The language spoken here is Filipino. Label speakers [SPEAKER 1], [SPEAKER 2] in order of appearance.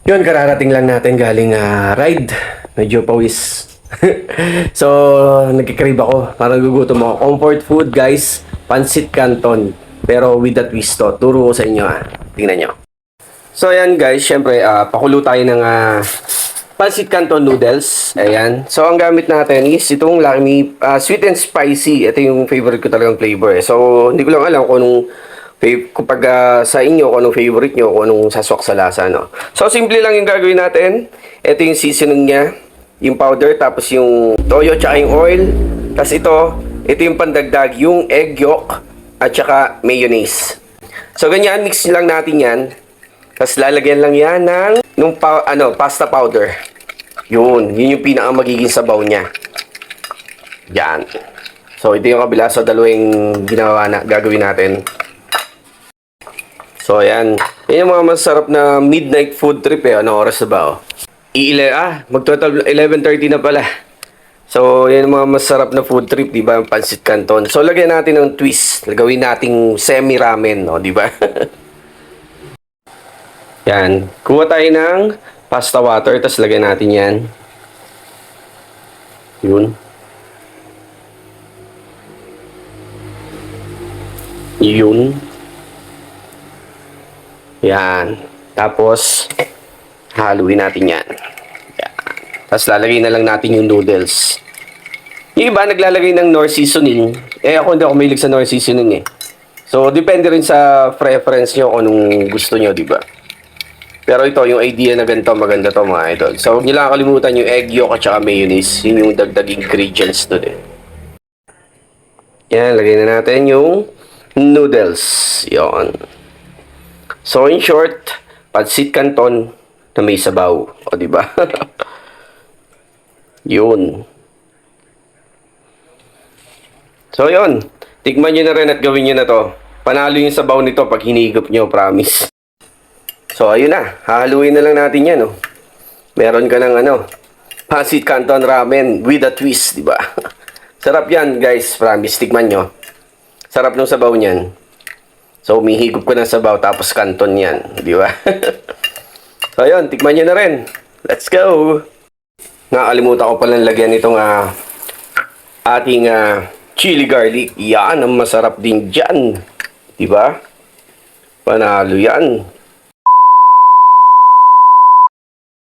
[SPEAKER 1] Yun, kararating lang natin galing ride. Medyo pawis. So, nagkikrave ako. Parang gugutom ako. Comfort food, guys. Pancit Canton. Pero with a twist to. Turo ko sa inyo Tingnan nyo. So, ayan guys. Syempre, pakulo tayo ng Pancit Canton noodles. Ayan. So, ang gamit natin is itong Lucky Me sweet and spicy. Ito yung favorite ko talagang flavor. So, hindi ko lang alam kung anong kapag sa inyo, kung anong favorite nyo, kung anong saswak sa lasa, no? So, simple lang yung gagawin natin. Ito yung seasoning niya, yung powder, tapos yung toyo, tsaka yung oil. Tapos ito yung pandagdag, yung egg yolk, at tsaka mayonnaise. So, ganyan, mix lang natin yan. Tapos, lalagyan lang yan ng pasta powder. Yun yung pinaka magiging sabaw niya. Yan. So, ito yung kabila sa dalawang gagawin natin. So, ayan. Yan yung mga masarap na midnight food trip Ano oras na ba, mag-total 11:30 na pala. So, yan yung mga masarap na food trip, di ba? Pancit Canton. So, lagyan natin ng twist. Gawin nating semi-ramen, no? Di ba? Yan. Kuha tayo ng pasta water, tapos lagyan natin yan. Yun. Yun. Yan. Tapos, haluin natin yan. Yan. Tapos, lalagay na lang natin yung noodles. Yung iba, naglalagay ng Knorr seasoning. Ako hindi ako mahilig sa Knorr seasoning So, depende rin sa preference nyo kung anong gusto nyo, di ba? Pero ito, yung idea na ganito, maganda to mga idol. So, huwag nyo lang kalimutan yung egg yolk at saka mayonnaise. Yun yung dagdag ingredients doon Yan, lagay na natin yung noodles. Yon. So, in short, Pancit Canton na may sabaw. O, di ba? Yun. So, yun. Tikman nyo na rin at gawin nyo na to. Panalo yung sabaw nito pag hinigop nyo, promise. So, ayun na. Hahaluin na lang natin yan, Meron ka ng Pancit Canton ramen with a twist, di ba? Sarap yan, guys. Promise, tikman nyo. Sarap ng sabaw niyan. So, umihigop ko ng sabaw, tapos canton yan. Di ba? So, ayun. Tikman nyo na rin. Let's go! Nakalimutan ko palang lagyan itong ating chili garlic. Yan, ang masarap din dyan. Di ba? Panalo yan.